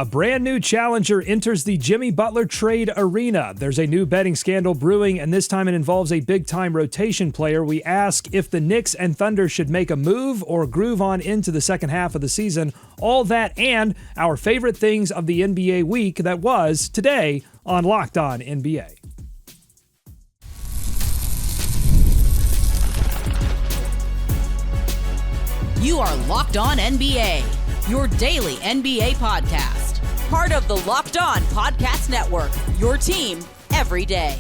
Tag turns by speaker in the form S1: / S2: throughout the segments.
S1: A brand new challenger enters the Jimmy Butler trade arena. There's a new betting scandal brewing, and this time it involves a big-time rotation player. We ask if the Knicks and Thunder should make a move or groove on into the second half of the season. All that and our favorite things of the NBA week that was today on Locked On NBA.
S2: You are Locked On NBA, your daily NBA podcast. Part of the Locked On Podcast Network, your team every day.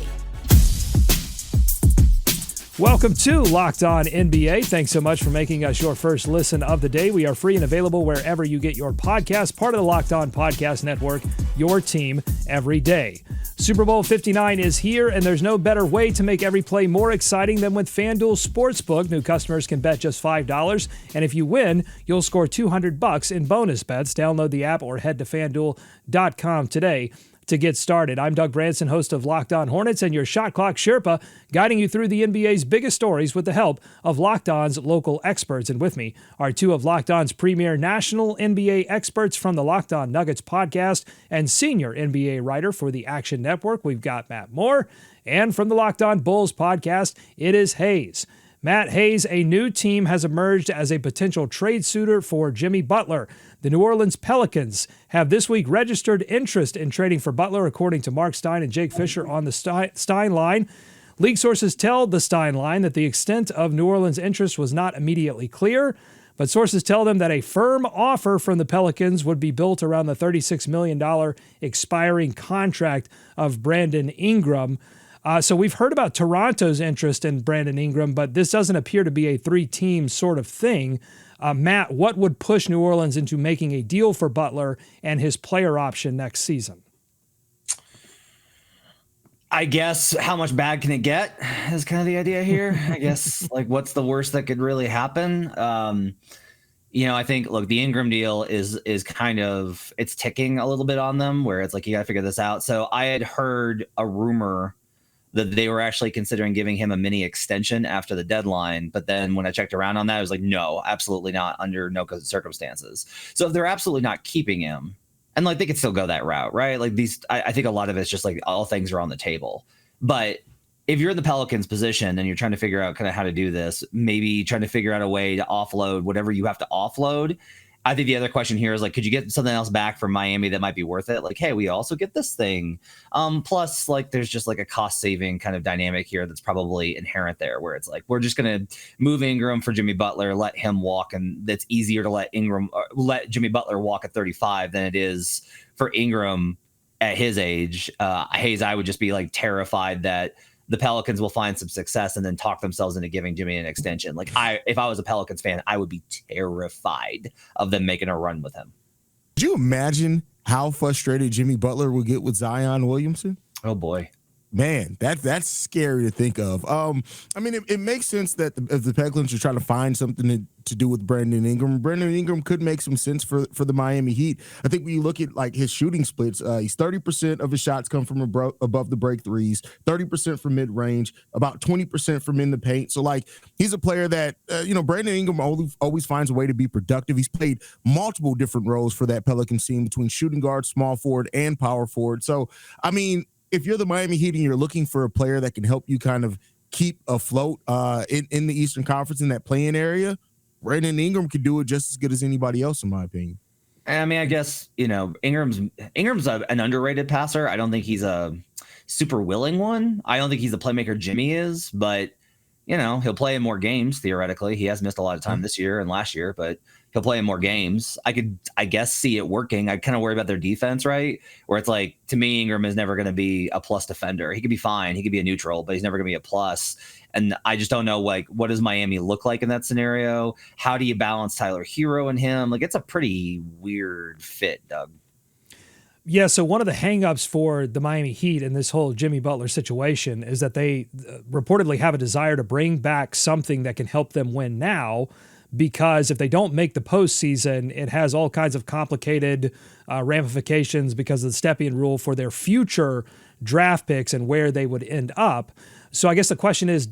S1: Welcome to Locked On NBA. Thanks so much for making us your first listen of the day. We are free and available wherever you get your podcast. Part of the Locked On Podcast Network, your team every day. Super Bowl 59 is here, and there's no better way to make every play more exciting than with FanDuel Sportsbook. New customers can bet just $5, and if you win, you'll score $200 in bonus bets. Download the app or head to FanDuel.com today to get started. I'm Doug Branson, host of Locked On Hornets, and your Shot Clock Sherpa, guiding you through the NBA's biggest stories with the help of Locked On's local experts. And with me are two of Locked On's premier national NBA experts from the Locked On Nuggets podcast and senior NBA writer for the Action Network. We've got Matt Moore, and from the Locked On Bulls podcast, it is Haize. Matt Haize, a new team has emerged as a potential trade suitor for Jimmy Butler. The New Orleans Pelicans have this week registered interest in trading for Butler, according to Mark Stein and Jake Fisher on the Stein line. League sources tell the Stein line that the extent of New Orleans' interest was not immediately clear, but sources tell them that a firm offer from the Pelicans would be built around the $36 million expiring contract of Brandon Ingram. So we've heard about Toronto's interest in Brandon Ingram, but this doesn't appear to be a three-team sort of thing. Matt, what would push New Orleans into making a deal for Butler and his player option next season?
S3: I guess how much bad can it get is kind of the idea here. I guess like what's the worst that could really happen? I think, look, the Ingram deal is kind of, it's ticking a little bit on them where it's like, you got to figure this out. So I had heard a rumor that they were actually considering giving him a mini extension after the deadline. But then when I checked around on that, I was like, no, absolutely not, under no circumstances. So if they're absolutely not keeping him, and like they could still go that route, right? Like I think a lot of it's just like all things are on the table. But if you're in the Pelicans position and you're trying to figure out kind of how to do this, maybe trying to figure out a way to offload whatever you have to offload, I think the other question here is like, could you get something else back from Miami that might be worth it? Like, hey, we also get this thing. Plus, like, there's just like a cost saving kind of dynamic here that's probably inherent there, where it's like, we're just going to move Ingram for Jimmy Butler, let him walk. And that's easier to let Jimmy Butler walk at 35 than it is for Ingram at his age. Haize, I would just be like terrified that the Pelicans will find some success and then talk themselves into giving Jimmy an extension. Like if I was a Pelicans fan, I would be terrified of them making a run with him.
S4: Could you imagine how frustrated Jimmy Butler would get with Zion Williamson?
S3: Oh boy.
S4: Man, that's scary to think of. I mean, it makes sense that if the Pelicans are trying to find something to do with Brandon Ingram could make some sense for the Miami Heat. I think when you look at like his shooting splits, he's 30% of his shots come from above the break threes, 30% from mid range, about 20% from in the paint. So like he's a player that Brandon Ingram always finds a way to be productive. He's played multiple different roles for that Pelicans team between shooting guard, small forward, and power forward. So I mean, if you're the Miami Heat and you're looking for a player that can help you kind of keep afloat in the Eastern Conference in that play-in area, Brandon Ingram could do it just as good as anybody else, in my opinion.
S3: I mean, I guess, Ingram's an underrated passer. I don't think he's a super willing one. I don't think he's the playmaker Jimmy is, but, he'll play in more games, theoretically. He has missed a lot of time this year and last year, but he'll play in more games. I could, I guess, see it working. I kind of worry about their defense, right? Where it's like, to me, Ingram is never going to be a plus defender. He could be fine. He could be a neutral, but he's never going to be a plus. And I just don't know, like, what does Miami look like in that scenario? How do you balance Tyler Hero and him? Like, it's a pretty weird fit, Doug.
S1: Yeah, so one of the hangups for the Miami Heat in this whole Jimmy Butler situation is that they reportedly have a desire to bring back something that can help them win now, because if they don't make the postseason, it has all kinds of complicated ramifications because of the Stepien rule for their future draft picks and where they would end up. So I guess the question is,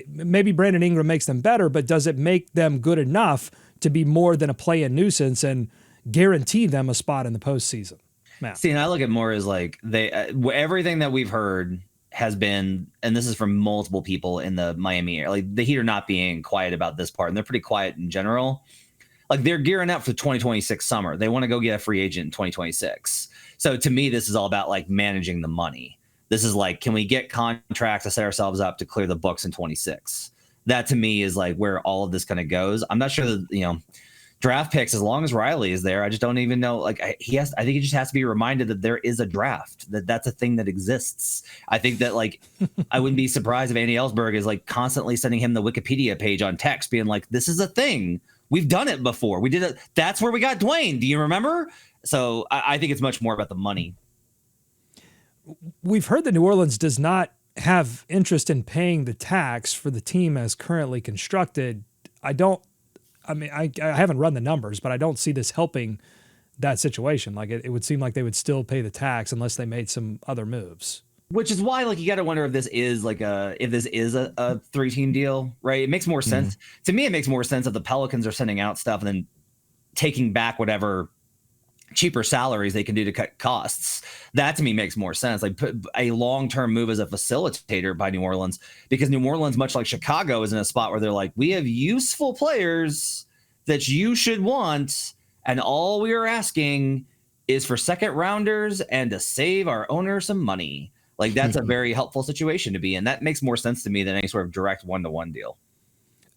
S1: maybe Brandon Ingram makes them better, but does it make them good enough to be more than a play-in nuisance? And guarantee them a spot in the postseason. Matt.
S3: See, and I look at more as like everything that we've heard has been, and this is from multiple people in the Miami area, like the Heat are not being quiet about this part, and they're pretty quiet in general. Like they're gearing up for 2026 summer. They want to go get a free agent in 2026. So to me, this is all about like managing the money. This is like, can we get contracts to set ourselves up to clear the books in 26? That to me is like where all of this kind of goes. I'm not sure that, draft picks, as long as Riley is there, I just don't even know. Like I think he just has to be reminded that there is a draft, that's a thing that exists. I think that like, I wouldn't be surprised if Andy Ellsberg is like constantly sending him the Wikipedia page on text being like, this is a thing. We've done it before. We did it. That's where we got Dwayne. Do you remember? So I think it's much more about the money.
S1: We've heard that New Orleans does not have interest in paying the tax for the team as currently constructed. I haven't run the numbers, but I don't see this helping that situation. Like it would seem like they would still pay the tax unless they made some other moves.
S3: Which is why, like, you got to wonder if this is a 3-team deal, right? It makes more sense to me. It makes more sense if the Pelicans are sending out stuff and then taking back whatever cheaper salaries they can do to cut costs. That to me makes more sense. Like put a long-term move as a facilitator by New Orleans, because New Orleans, much like Chicago, is in a spot where they're like, we have useful players that you should want, and all we are asking is for second rounders and to save our owner some money. Like that's a very helpful situation to be in. That makes more sense to me than any sort of direct one-to-one deal.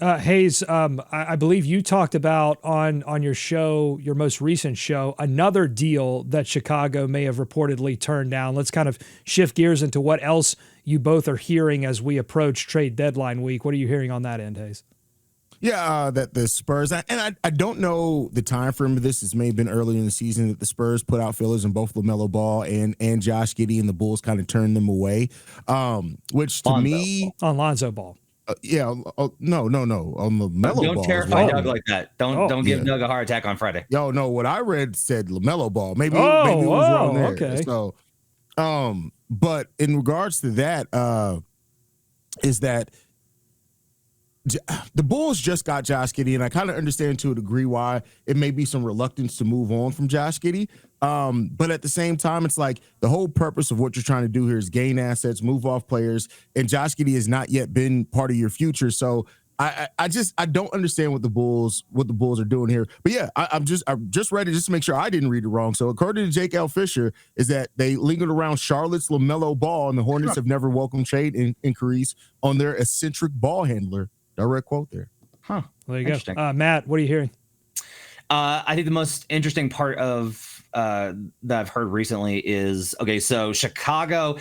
S1: Haize, I believe you talked about on your show, your most recent show, another deal that Chicago may have reportedly turned down. Let's kind of shift gears into what else you both are hearing as we approach trade deadline week. What are you hearing on that end, Haize?
S4: Yeah, that the Spurs, and I don't know the time frame of this. This may have been early in the season that the Spurs put out fillers in both LaMelo Ball and Josh Giddey, and the Bulls kind of turned them away, which to me...
S1: On Lonzo Ball.
S4: No, on LaMelo Ball.
S3: Don't terrify Doug like that. Don't give Doug a heart attack on Friday.
S4: Yo, no, what I read said LaMelo Ball. Maybe it was wrong there.
S1: Okay.
S4: So, but in regards to that, is that the Bulls just got Josh Giddey, and I kind of understand to a degree why it may be some reluctance to move on from Josh Giddey. But at the same time, it's like the whole purpose of what you're trying to do here is gain assets, move off players, and Josh Giddey has not yet been part of your future. So I don't understand what the Bulls are doing here. But yeah, I just read it just to make sure I didn't read it wrong. So according to Jake L. Fisher, is that they lingered around Charlotte's LaMelo Ball, and the Hornets have never welcomed trade inquiries on their eccentric ball handler. Direct quote there.
S3: Huh.
S1: Well, there you go. Matt, what are you hearing?
S3: I think the most interesting part of that I've heard recently is, so Chicago,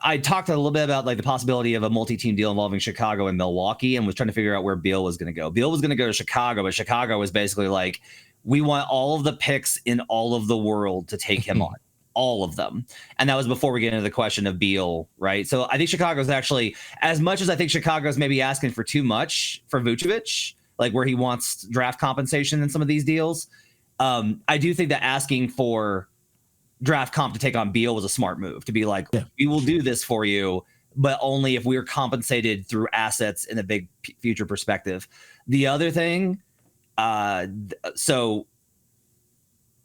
S3: I talked a little bit about like the possibility of a multi-team deal involving Chicago and Milwaukee, and was trying to figure out where Beal was going to go. Beal was going to go to Chicago, but Chicago was basically like, we want all of the picks in all of the world to take him on. All of them. And that was before we get into the question of Beal, right? So I think Chicago's actually, as much as I think Chicago's maybe asking for too much for Vucevic, like where he wants draft compensation in some of these deals, I do think that asking for draft comp to take on Beal was a smart move, to be like, we will do this for you, but only if we are compensated through assets in a big future perspective. The other thing, so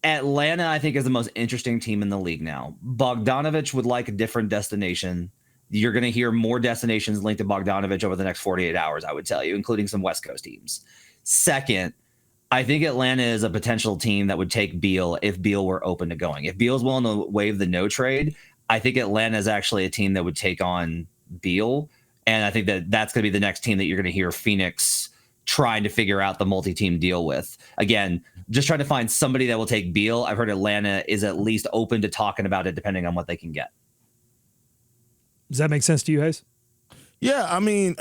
S3: Atlanta, I think, is the most interesting team in the league now. Bogdanovich would like a different destination. You're going to hear more destinations linked to Bogdanovich over the next 48 hours, I would tell you, including some West Coast teams. Second, I think Atlanta is a potential team that would take Beal if Beal were open to going. If Beal's willing to waive the no trade, I think Atlanta is actually a team that would take on Beal. And I think that that's going to be the next team that you're going to hear Phoenix trying to figure out the multi-team deal with. Again, just trying to find somebody that will take Beal. I've heard Atlanta is at least open to talking about it depending on what they can get.
S1: Does that make sense to you, Haize?
S4: Yeah, I mean,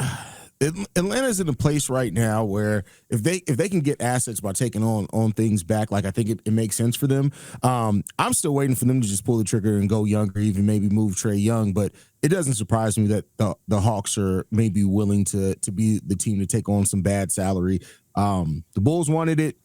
S4: Atlanta's in a place right now where if they can get assets by taking on things back, like I think it makes sense for them. I'm still waiting for them to just pull the trigger and go younger, even maybe move Trae Young. But it doesn't surprise me that the Hawks are maybe willing to be the team to take on some bad salary. The Bulls wanted it.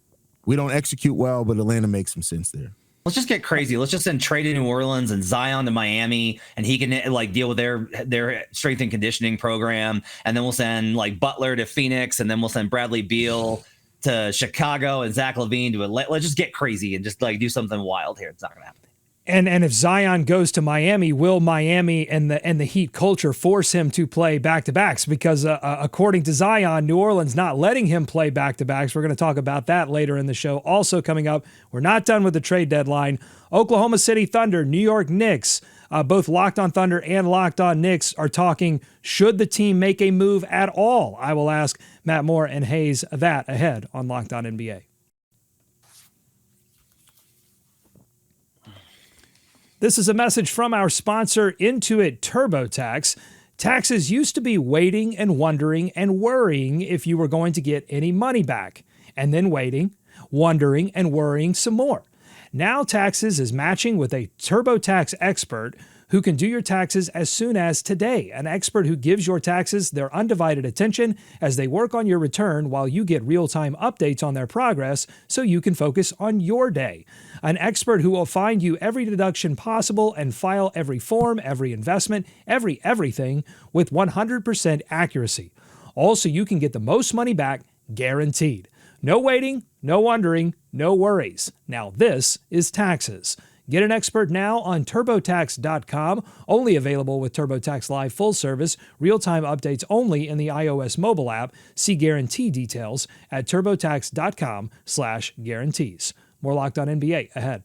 S4: We don't execute well, but Atlanta makes some sense there.
S3: Let's just get crazy. Let's just send Trae to New Orleans and Zion to Miami, and he can like deal with their strength and conditioning program. And then we'll send like Butler to Phoenix, and then we'll send Bradley Beal to Chicago and Zach LaVine to let's just get crazy and just like do something wild here. It's not going to happen.
S1: And if Zion goes to Miami, will Miami and the Heat culture force him to play back-to-backs? Because according to Zion, New Orleans not letting him play back-to-backs. We're going to talk about that later in the show. Also coming up, we're not done with the trade deadline. Oklahoma City Thunder, New York Knicks, both Locked on Thunder and Locked on Knicks are talking, should the team make a move at all? I will ask Matt Moore and Haize that ahead on Locked on NBA. This is a message from our sponsor, Intuit TurboTax. Taxes used to be waiting and wondering and worrying if you were going to get any money back, and then waiting, wondering, and worrying some more. Now taxes is matching with a TurboTax expert who can do your taxes as soon as today. An expert who gives your taxes their undivided attention as they work on your return while you get real-time updates on their progress so you can focus on your day. An expert who will find you every deduction possible and file every form, every investment, everything with 100% accuracy. Also, you can get the most money back guaranteed. No waiting, no wondering, no worries. Now this is taxes. Get an expert now on TurboTax.com, only available with TurboTax Live full service, real-time updates only in the iOS mobile app. See guarantee details at TurboTax.com/guarantees. More Locked on NBA ahead.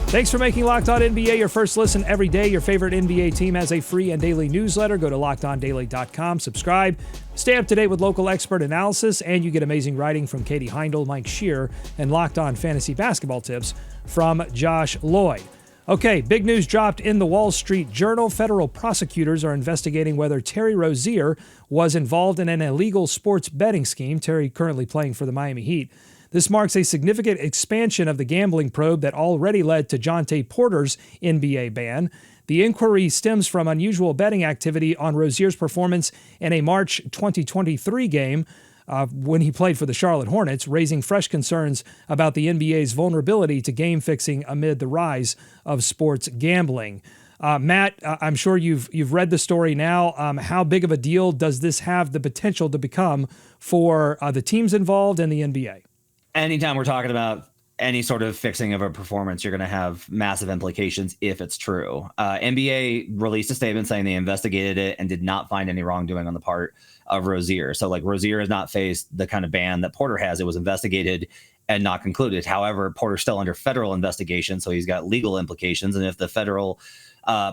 S1: Thanks for making Locked On NBA your first listen every day. Your favorite NBA team has a free and daily newsletter. Go to LockedOnDaily.com, subscribe, stay up to date with local expert analysis, and you get amazing writing from Katie Heindel, Mike Shear, and Locked On Fantasy Basketball tips from Josh Lloyd. Okay, big news dropped in the Wall Street Journal. Federal prosecutors are investigating whether Terry Rozier was involved in an illegal sports betting scheme. Terry currently playing for the Miami Heat. This marks a significant expansion of the gambling probe that already led to Jonte Porter's NBA ban. The inquiry stems from unusual betting activity on Rozier's performance in a March 2023 game when he played for the Charlotte Hornets, raising fresh concerns about the NBA's vulnerability to game fixing amid the rise of sports gambling. Matt, I'm sure you've read the story now. How big of a deal does this have the potential to become for the teams involved and the NBA?
S3: Anytime we're talking about any sort of fixing of a performance, you're going to have massive implications if it's true. NBA released a statement saying they investigated it and did not find any wrongdoing on the part of Rozier. So like Rozier has not faced the kind of ban that Porter has. It was investigated and not concluded. However, Porter's still under federal investigation, so he's got legal implications. And if the federal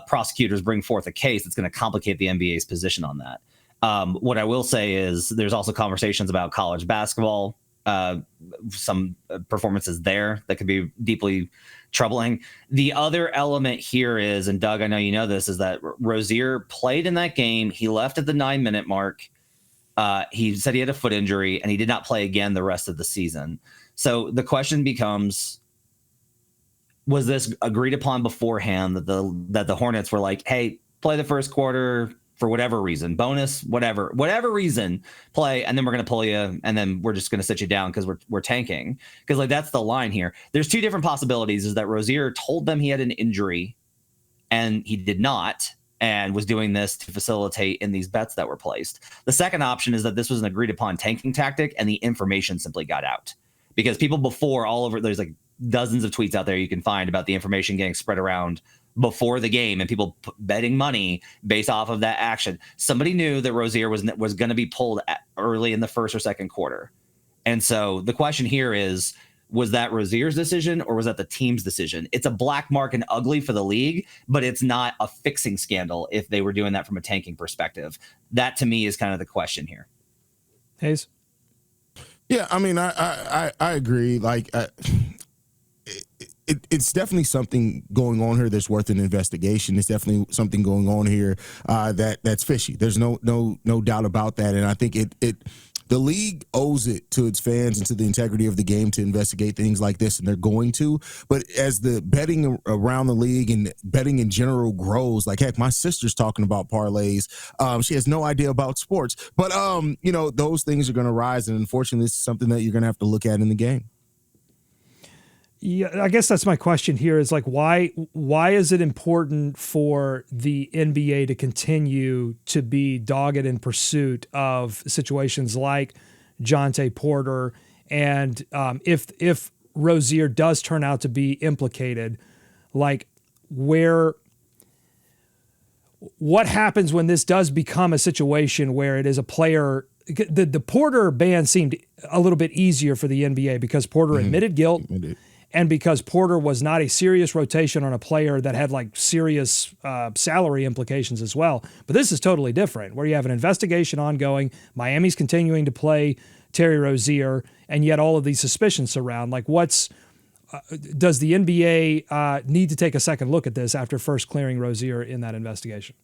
S3: prosecutors bring forth a case, it's going to complicate the NBA's position on that. What I will say is there's also conversations about college basketball. Some performances there that could be deeply troubling. The other element here is, and Doug, I know you know this, is that Rozier played in that game. He left at the 9-minute mark. He said he had a foot injury and he did not play again the rest of the season. So the question becomes, was this agreed upon beforehand that the Hornets were like, hey, play the first quarter for whatever reason, bonus, whatever reason, play, and then we're going to pull you, and then we're just going to sit you down because we're tanking. Because like that's the line here. There's two different possibilities: is that Rozier told them he had an injury, and he did not, and was doing this to facilitate in these bets that were placed. The second option is that this was an agreed upon tanking tactic, and the information simply got out because people before all over, there's like dozens of tweets out there you can find about the information getting spread around before the game and people betting money based off of that action. Somebody knew that Rozier was going to be pulled early in the first or second quarter. And so the question here is, was that Rozier's decision or was that the team's decision? It's a black mark and ugly for the league, but it's not a fixing scandal if they were doing that from a tanking perspective. That to me is kind of the question here.
S1: Haize?
S4: Yeah, I mean, I agree. Like, it's definitely something going on here that's worth an investigation. It's definitely something going on here that's fishy. There's no doubt about that. And I think the league owes it to its fans and to the integrity of the game to investigate things like this, and they're going to. But as the betting around the league and betting in general grows, like heck, my sister's talking about parlays. She has no idea about sports, but those things are going to rise, and unfortunately, this is something that you're going to have to look at in the game.
S1: Yeah, I guess that's my question here is like, why is it important for the NBA to continue to be dogged in pursuit of situations like Jonte Porter? And if Rozier does turn out to be implicated, like what happens when this does become a situation where it is a player? The Porter ban seemed a little bit easier for the NBA because Porter admitted guilt. And because Porter was not a serious rotation on a player that had like serious salary implications as well. But this is totally different, where you have an investigation ongoing. Miami's continuing to play Terry Rozier, and yet all of these suspicions surround. Like, does the NBA need to take a second look at this after first clearing Rozier in that investigation?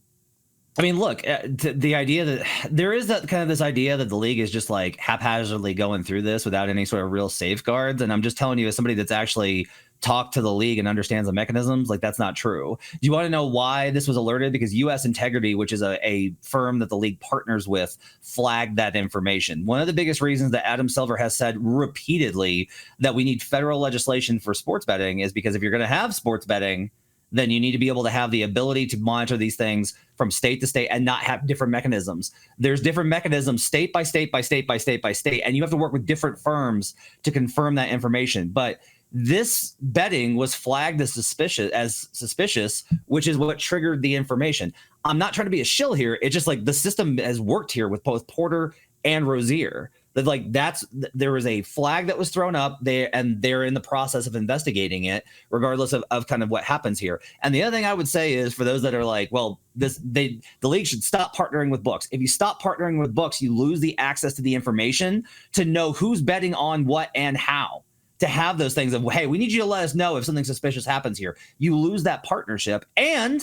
S3: I mean, look, the idea that there is that kind of this idea that the league is just like haphazardly going through this without any sort of real safeguards. And I'm just telling you, as somebody that's actually talked to the league and understands the mechanisms, like that's not true. Do you want to know why this was alerted? Because U.S. Integrity, which is a firm that the league partners with, flagged that information. One of the biggest reasons that Adam Silver has said repeatedly that we need federal legislation for sports betting is because if you're going to have sports betting, then you need to be able to have the ability to monitor these things from state to state and not have different mechanisms. There's different mechanisms state by state by state by state by state, and you have to work with different firms to confirm that information. But this betting was flagged as suspicious, which is what triggered the information. I'm not trying to be a shill here. It's just like the system has worked here with both Porter and Rozier. That like there was a flag that was thrown up there, and they're in the process of investigating it, regardless of kind of what happens here. And the other thing I would say is for those that are like, well, the league should stop partnering with books. If you stop partnering with books, you lose the access to the information to know who's betting on what and how. To have those things of, hey, we need you to let us know if something suspicious happens here. You lose that partnership. And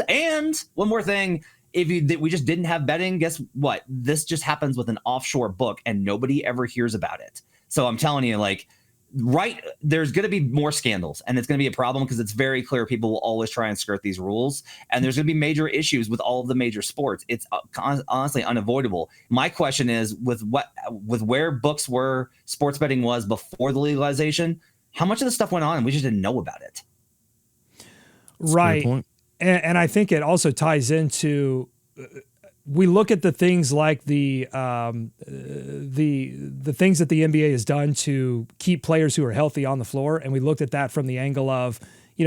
S3: one more thing. We just didn't have betting, guess what? This just happens with an offshore book and nobody ever hears about it. So I'm telling you, like, there's going to be more scandals, and it's going to be a problem because it's very clear people will always try and skirt these rules, and there's going to be major issues with all of the major sports. It's honestly unavoidable. My question is with where books were, sports betting was before the legalization, how much of this stuff went on and we just didn't know about it?
S1: Right. And I think it also ties into, we look at the things like the things that the NBA has done to keep players who are healthy on the floor, and we looked at that from the angle of,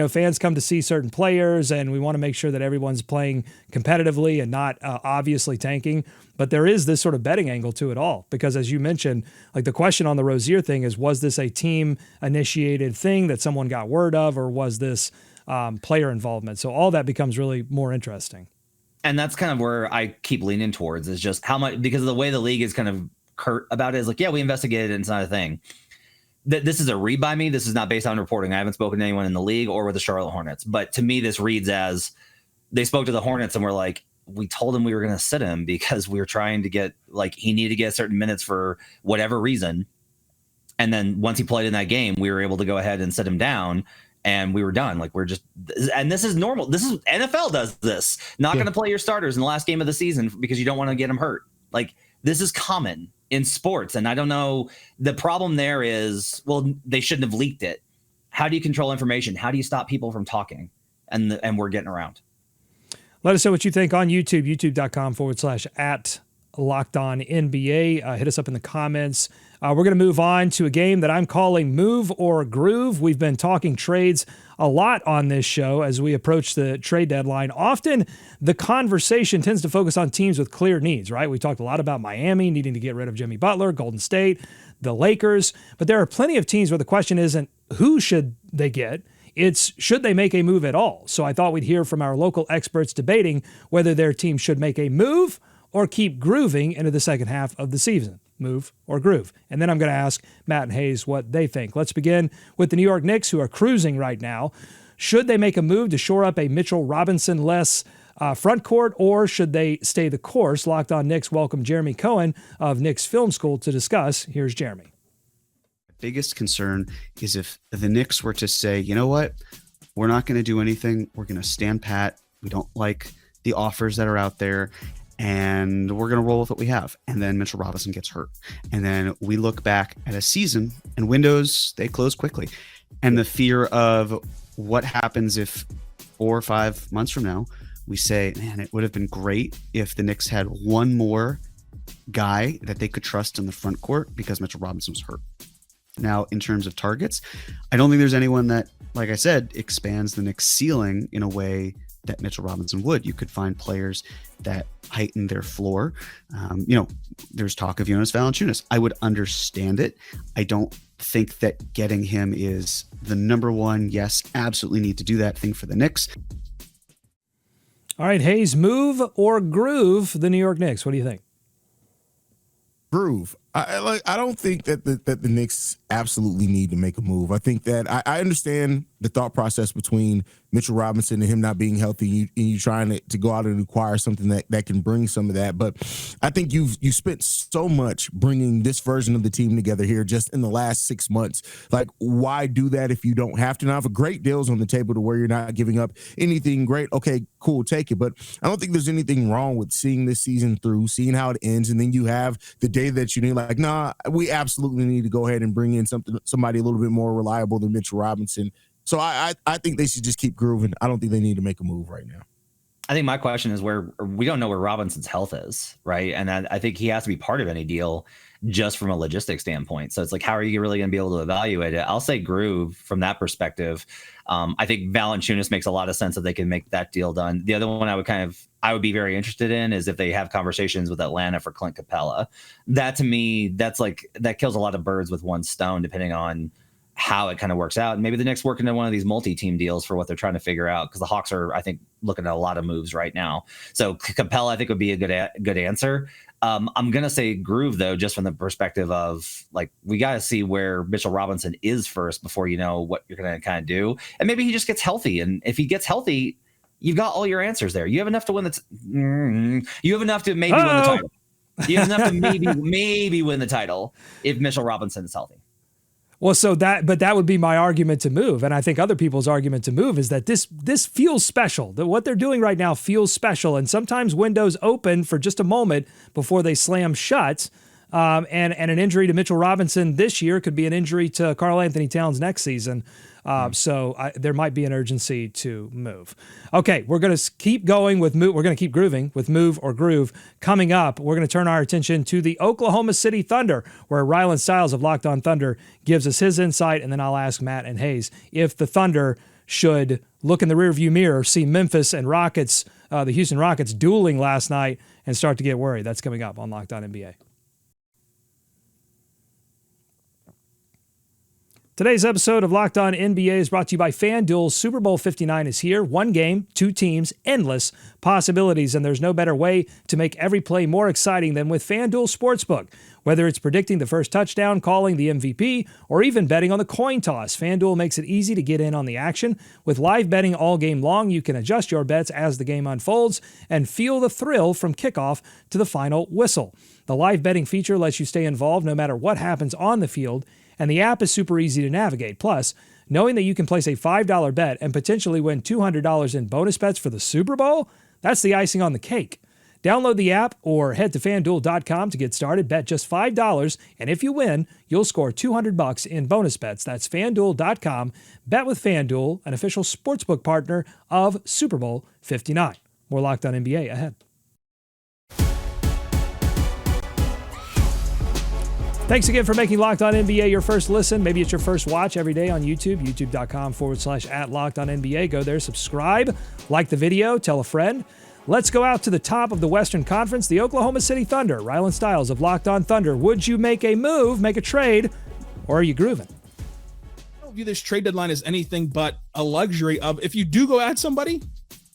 S1: fans come to see certain players, and we want to make sure that everyone's playing competitively and not obviously tanking. But there is this sort of betting angle to it all, because as you mentioned, like the question on the Rozier thing is, was this a team initiated thing that someone got word of, or was this player involvement? So all that becomes really more interesting.
S3: And that's kind of where I keep leaning towards, is just how much, because of the way the league is kind of curt about it, is like, yeah, we investigated it, and it's not a thing. This is a read by me. This is not based on reporting. I haven't spoken to anyone in the league or with the Charlotte Hornets, but to me, this reads as they spoke to the Hornets and were like, we told him we were going to sit him because we were trying to get, like, he needed to get certain minutes for whatever reason. And then once he played in that game, we were able to go ahead and sit him down. And we were done. Like, we're just, and this is normal. This is NFL does this. Not going to play your starters in the last game of the season because you don't want to get them hurt. Like, this is common in sports. And I don't know. The problem there is, well, they shouldn't have leaked it. How do you control information? How do you stop people from talking? And we're getting around.
S1: Let us know what you think on YouTube, youtube.com/@LockedOnNBA. Hit us up in the comments. We're going to move on to a game that I'm calling Move or Groove. We've been talking trades a lot on this show as we approach the trade deadline. Often the conversation tends to focus on teams with clear needs, right? We talked a lot about Miami needing to get rid of Jimmy Butler, Golden State, the Lakers, but there are plenty of teams where the question isn't who should they get, it's should they make a move at all. So I thought we'd hear from our local experts debating whether their team should make a move or keep grooving into the second half of the season. Move or groove. And then I'm going to ask Matt and Haize what they think. Let's begin with the New York Knicks, who are cruising right now. Should they make a move to shore up a Mitchell Robinson-less front court, or should they stay the course? Locked On Knicks welcome Jeremy Cohen of Knicks Film School to discuss. Here's Jeremy.
S5: Biggest concern is if the Knicks were to say, you know what, we're not going to do anything. We're going to stand pat. We don't like the offers that are out there, and we're going to roll with what we have. And then Mitchell Robinson gets hurt. And then we look back at a season, and windows, they close quickly. And the fear of what happens if 4 or 5 months from now we say, man, it would have been great if the Knicks had one more guy that they could trust in the front court because Mitchell Robinson was hurt. Now, in terms of targets, I don't think there's anyone that, like I said, expands the Knicks ceiling in a way that Mitchell Robinson would. You could find players that heighten their floor. There's talk of Jonas Valanciunas. I would understand it. I don't think that getting him is the number one, yes, absolutely need to do that thing for the Knicks.
S1: All right, Haize, move or groove the New York Knicks? What do you think?
S4: Groove. I don't think that the Knicks absolutely need to make a move. I think that I understand the thought process between Mitchell Robinson and him not being healthy, and you trying to go out and acquire something that can bring some of that. But I think you spent so much bringing this version of the team together here just in the last 6 months. Like, why do that if you don't have to? Now, if a great deal's on the table to where you're not giving up anything great, okay, cool, take it. But I don't think there's anything wrong with seeing this season through, seeing how it ends, and then you have the day that you need. Like, nah, we absolutely need to go ahead and bring in somebody a little bit more reliable than Mitchell Robinson. So I think they should just keep grooving. I don't think they need to make a move right now.
S3: I think my question is we don't know where Robinson's health is, right? And I think he has to be part of any deal just from a logistics standpoint. So it's like, how are you really going to be able to evaluate it? I'll say groove from that perspective. I think Valanciunas makes a lot of sense that they can make that deal done. The other one I would be very interested in is if they have conversations with Atlanta for Clint Capella. That to me, that kills a lot of birds with one stone, depending on how it kind of works out. And maybe the Knicks work into one of these multi-team deals for what they're trying to figure out, because the Hawks are, I think, looking at a lot of moves right now. So Capella, I think, would be a good answer. I'm going to say groove, though, just from the perspective of, like, we got to see where Mitchell Robinson is first before you know what you're going to kind of do. And maybe he just gets healthy. And if he gets healthy, you've got all your answers there. You have enough to win you have enough to maybe win the title. You have enough to maybe win the title if Mitchell Robinson is healthy.
S1: Well, but that would be my argument to move. And I think other people's argument to move is that this feels special, that what they're doing right now feels special. And sometimes windows open for just a moment before they slam shut. And an injury to Mitchell Robinson this year could be an injury to Karl Anthony Towns next season. So there might be an urgency to move. Okay, we're going to keep going with move. We're going to keep grooving with move or groove. Coming up, we're going to turn our attention to the Oklahoma City Thunder, where Rylan Stiles of Locked On Thunder gives us his insight, and then I'll ask Matt and Haize if the Thunder should look in the rearview mirror, see Memphis and Rockets, the Houston Rockets dueling last night, and start to get worried. That's coming up on Locked On NBA. Today's episode of Locked On NBA is brought to you by FanDuel. Super Bowl 59 is here. One game, two teams, endless possibilities, and there's no better way to make every play more exciting than with FanDuel Sportsbook. Whether it's predicting the first touchdown, calling the MVP, or even betting on the coin toss, FanDuel makes it easy to get in on the action. With live betting all game long, you can adjust your bets as the game unfolds and feel the thrill from kickoff to the final whistle. The live betting feature lets you stay involved no matter what happens on the field, and the app is super easy to navigate. Plus, knowing that you can place a $5 bet and potentially win $200 in bonus bets for the Super Bowl, that's the icing on the cake. Download the app or head to FanDuel.com to get started. Bet just $5, and if you win, you'll score $200 in bonus bets. That's FanDuel.com. Bet with FanDuel, an official sportsbook partner of Super Bowl 59. More Locked On NBA ahead. Thanks again for making Locked On NBA your first listen. Maybe it's your first watch every day on YouTube, youtube.com/@LockedOnNBA. Go there, subscribe, like the video, tell a friend. Let's go out to the top of the Western Conference, the Oklahoma City Thunder. Rylan Stiles of Locked On Thunder. Would you make a move, make a trade, or are you grooving?
S6: I don't view this trade deadline as anything but a luxury of, if you do go at somebody,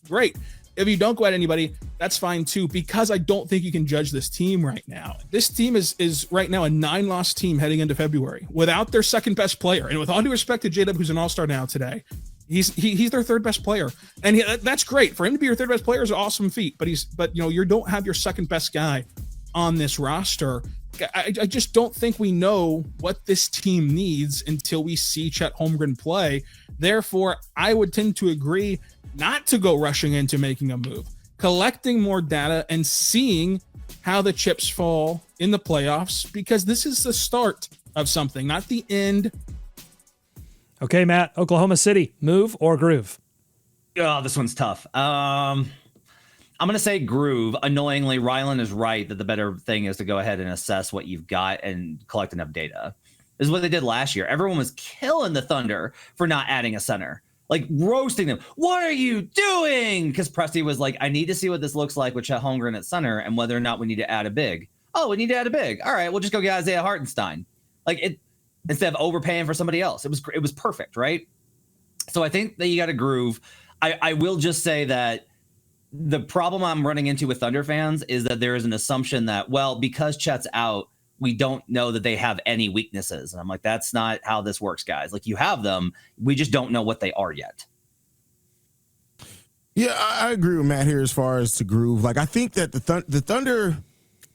S6: great. If you don't go at anybody, that's fine too, because I don't think you can judge this team right now. This team is right now a 9-loss team heading into February without their second best player. And with all due respect to J-Dub, who's an all-star now today, he's their third best player. And that's great. For him to be your third best player is an awesome feat, but you don't have your second best guy on this roster. I just don't think we know what this team needs until we see Chet Holmgren play. Therefore, I would tend to agree not to go rushing into making a move, collecting more data and seeing how the chips fall in the playoffs, because this is the start of something, not the end.
S1: Okay, Matt, Oklahoma City, move or groove?
S3: Oh, this one's tough. I'm going to say groove. Annoyingly, Rylan is right that the better thing is to go ahead and assess what you've got and collect enough data. This is what they did last year. Everyone was killing the Thunder for not adding a center, like roasting them. What are you doing? Because Presti was like, I need to see what this looks like with Chet Holmgren at center and whether or not we need to add a big. Oh, we need to add a big. All right, we'll just go get Isaiah Hartenstein. Like it, instead of overpaying for somebody else. It was perfect, right? So I think that you got to groove. I will just say that the problem I'm running into with Thunder fans is that there is an assumption that, well, because Chet's out, we don't know that they have any weaknesses. And I'm like, that's not how this works, guys. Like, you have them. We just don't know what they are yet.
S4: Yeah, I agree with Matt here as far as to groove. Like, I think that the Thunder,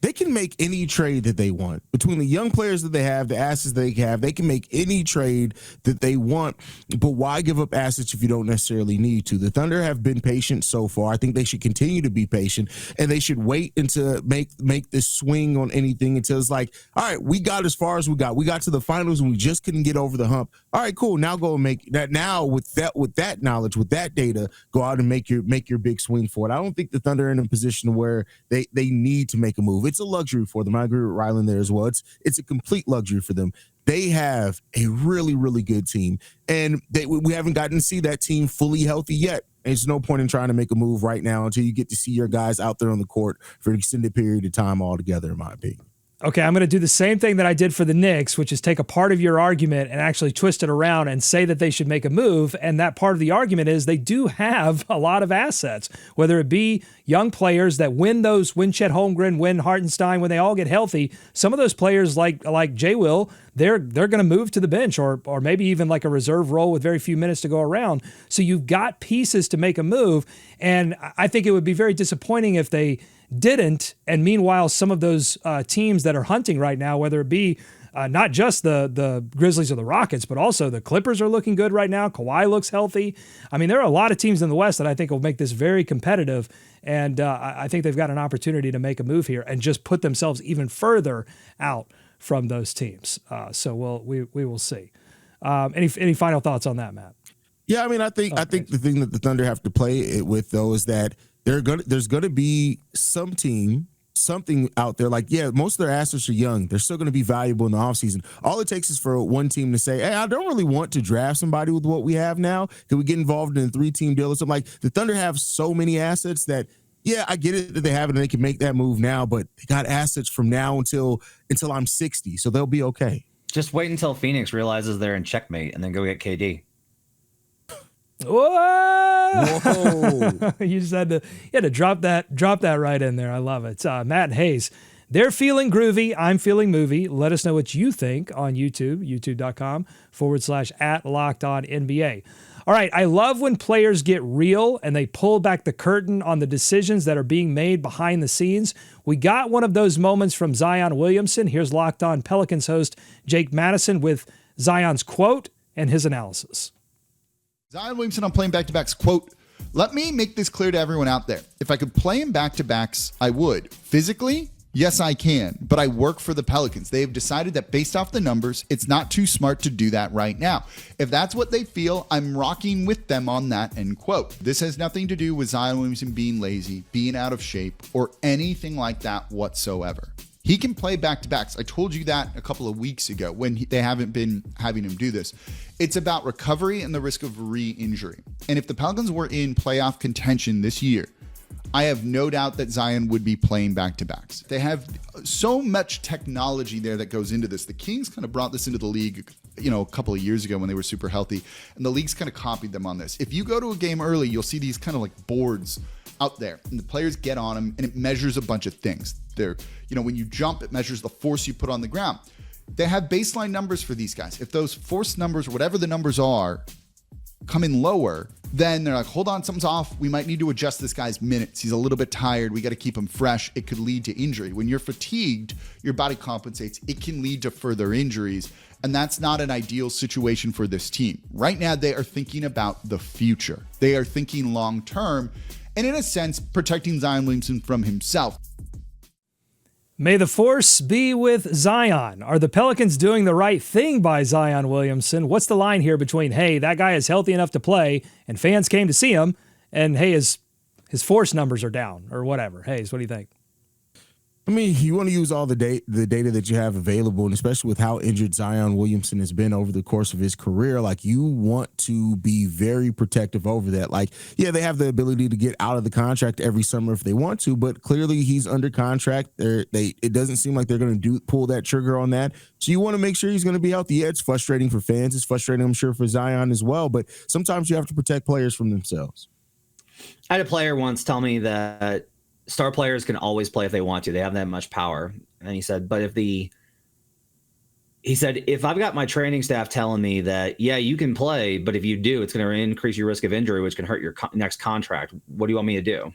S4: they can make any trade that they want. Between the young players that they have, the assets they have, they can make any trade that they want. But why give up assets if you don't necessarily need to? The Thunder have been patient so far. I think they should continue to be patient, and they should wait until make this swing on anything until it's like, all right, we got as far as we got. We got to the finals and we just couldn't get over the hump. All right, cool. Now go and make that. Now with that knowledge, with that data, go out and make your big swing for it. I don't think the Thunder are in a position where they need to make a move. It's a luxury for them. I agree with Rylan there as well. It's a complete luxury for them. They have a really, really good team, and we haven't gotten to see that team fully healthy yet. There's no point in trying to make a move right now until you get to see your guys out there on the court for an extended period of time altogether, in my opinion.
S1: Okay, I'm going to do the same thing that I did for the Knicks, which is take a part of your argument and actually twist it around and say that they should make a move. And that part of the argument is they do have a lot of assets, whether it be young players that win Chet Holmgren, win Hartenstein, when they all get healthy. Some of those players like J. Will, they're going to move to the bench or maybe even like a reserve role with very few minutes to go around. So you've got pieces to make a move. And I think it would be very disappointing if they didn't. And meanwhile, some of those teams that are hunting right now, whether it be not just the Grizzlies or the Rockets, but also the Clippers are looking good right now. Kawhi looks healthy. I mean, there are a lot of teams in the West that I think will make this very competitive. And I think they've got an opportunity to make a move here and just put themselves even further out from those teams. So we will see. Any final thoughts on that, Matt?
S4: Yeah, I mean, I think the thing that the Thunder have to play it with, though, is that there's going to be something out there. Like, yeah, most of their assets are young. They're still going to be valuable in the offseason. All it takes is for one team to say, hey, I don't really want to draft somebody with what we have now. Can we get involved in a 3-team deal or something? Like, the Thunder have so many assets that, yeah, I get it that they have it and they can make that move now, but they got assets from now until I'm 60, so they'll be okay.
S3: Just wait until Phoenix realizes they're in checkmate and then go get KD.
S1: Whoa! You had to drop that right in there. I love it. Matt and Haize, they're feeling groovy. I'm feeling movie. Let us know what you think on YouTube, youtube.com/@LockedOnNBA. All right. I love when players get real and they pull back the curtain on the decisions that are being made behind the scenes. We got one of those moments from Zion Williamson. Here's Locked On Pelicans host Jake Madison with Zion's quote and his analysis.
S7: Zion Williamson on playing back-to-backs, quote, "Let me make this clear to everyone out there. If I could play in back-to-backs, I would. Physically, yes, I can, but I work for the Pelicans. They have decided that based off the numbers, it's not too smart to do that right now. If that's what they feel, I'm rocking with them on that," end quote. This has nothing to do with Zion Williamson being lazy, being out of shape, or anything like that whatsoever. He can play back-to-backs. I told you that a couple of weeks ago when they haven't been having him do this. It's about recovery and the risk of re-injury. And if the Pelicans were in playoff contention this year, I have no doubt that Zion would be playing back-to-backs. They have so much technology there that goes into this. The Kings kind of brought this into the league, a couple of years ago when they were super healthy, and the league's kind of copied them on this. If you go to a game early, you'll see these kind of like boards out there, and the players get on them, and it measures a bunch of things. When you jump, it measures the force you put on the ground. They have baseline numbers for these guys. If those force numbers, whatever the numbers are, come in lower, then they're like, hold on, something's off. We might need to adjust this guy's minutes. He's a little bit tired. We got to keep him fresh. It could lead to injury. When you're fatigued, your body compensates. It can lead to further injuries. And that's not an ideal situation for this team. Right now, they are thinking about the future. They are thinking long term, and in a sense, protecting Zion Williamson from himself.
S1: May the force be with Zion. Are the Pelicans doing the right thing by Zion Williamson? What's the line here between, hey, that guy is healthy enough to play and fans came to see him, and hey, his force numbers are down or whatever? Hayes, what do you think?
S4: I mean, you want to use all the data that you have available, and especially with how injured Zion Williamson has been over the course of his career, like you want to be very protective over that. Like, yeah, they have the ability to get out of the contract every summer if they want to, but clearly he's under contract. It doesn't seem like they're going to pull that trigger on that. So you want to make sure he's going to be healthy. Yeah, it's frustrating for fans. It's frustrating, I'm sure, for Zion as well. But sometimes you have to protect players from themselves.
S3: I had a player once tell me that star players can always play if they want to. They have that much power. And he said, but if I've got my training staff telling me that, yeah, you can play, but if you do, it's going to increase your risk of injury, which can hurt your next contract. What do you want me to do?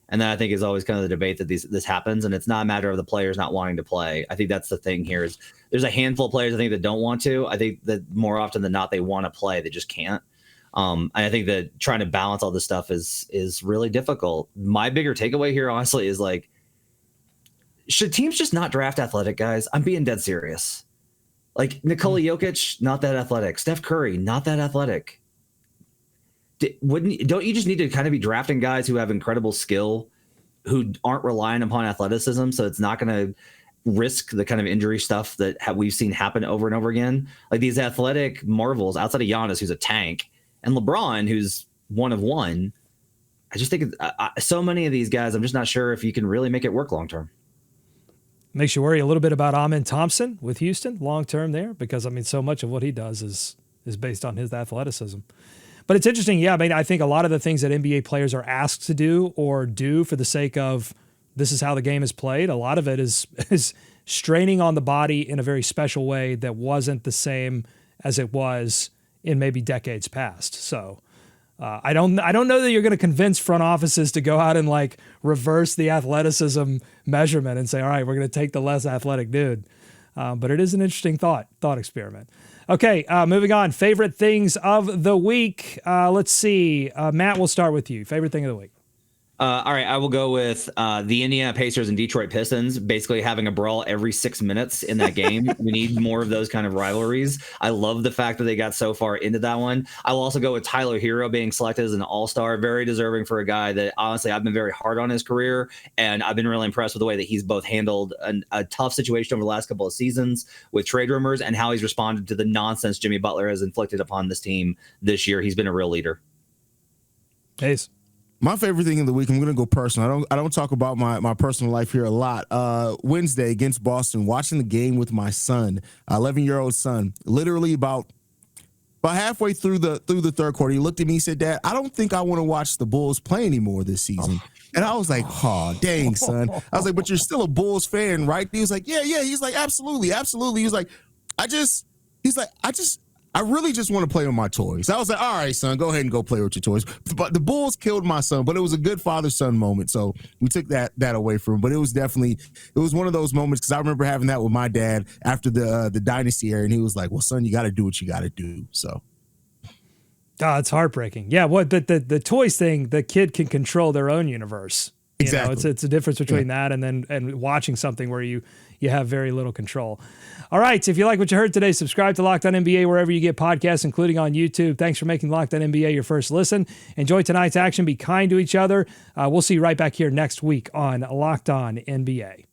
S3: And that, I think, is always kind of the debate that this happens. And it's not a matter of the players not wanting to play. I think that's the thing here is there's a handful of players, I think, that don't want to. I think that more often than not, they want to play. They just can't. And I think that trying to balance all this stuff is really difficult. My bigger takeaway here, honestly, is like, should teams just not draft athletic guys? I'm being dead serious. Like Nikola Jokic, not that athletic. Steph Curry, not that athletic. Don't you just need to kind of be drafting guys who have incredible skill, who aren't relying upon athleticism, so it's not going to risk the kind of injury stuff that we've seen happen over and over again? Like these athletic marvels outside of Giannis, who's a tank, and LeBron, who's one of one. I just think so many of these guys, I'm just not sure if you can really make it work long term.
S1: Makes you worry a little bit about Amen Thompson with Houston long term there, because I mean, so much of what he does is based on his athleticism. But it's interesting, yeah. I mean, I think a lot of the things that NBA players are asked to do or do for the sake of this is how the game is played, a lot of it is straining on the body in a very special way that wasn't the same as it was in maybe decades past. So I don't know that you're going to convince front offices to go out and like reverse the athleticism measurement and say, all right, we're going to take the less athletic dude. But it is an interesting thought experiment. Okay, moving on. Favorite things of the week. Let's see. Matt, we'll start with you. Favorite thing of the week.
S3: All right, I will go with the Indiana Pacers and Detroit Pistons basically having a brawl every 6 minutes in that game. We need more of those kind of rivalries. I love the fact that they got so far into that one. I will also go with Tyler Hero being selected as an all-star, very deserving for a guy that, honestly, I've been very hard on his career, and I've been really impressed with the way that he's both handled a tough situation over the last couple of seasons with trade rumors and how he's responded to the nonsense Jimmy Butler has inflicted upon this team this year. He's been a real leader.
S1: Hayes.
S4: My favorite thing of the week, I'm going to go personal. I don't talk about my personal life here a lot. Wednesday against Boston, watching the game with my son, 11-year-old son, literally about halfway through the third quarter, he looked at me and said, "Dad, I don't think I want to watch the Bulls play anymore this season." And I was like, "Oh, dang, son." I was like, "But you're still a Bulls fan, right?" He was like, "Yeah." He's like, "Absolutely. He was like, I really just want to play with my toys." I was like, "All right, son, go ahead and go play with your toys." But the Bulls killed my son, but it was a good father-son moment. So we took that away from him. But it was one of those moments, because I remember having that with my dad after the dynasty era, and he was like, "Well, son, you got to do what you got to do." So.
S1: It's heartbreaking. Yeah, but the toys thing, the kid can control their own universe.
S4: Exactly.
S1: It's a difference between that and watching something where you have very little control. All right. If you like what you heard today, subscribe to Locked On NBA wherever you get podcasts, including on YouTube. Thanks for making Locked On NBA your first listen. Enjoy tonight's action. Be kind to each other. We'll see you right back here next week on Locked On NBA.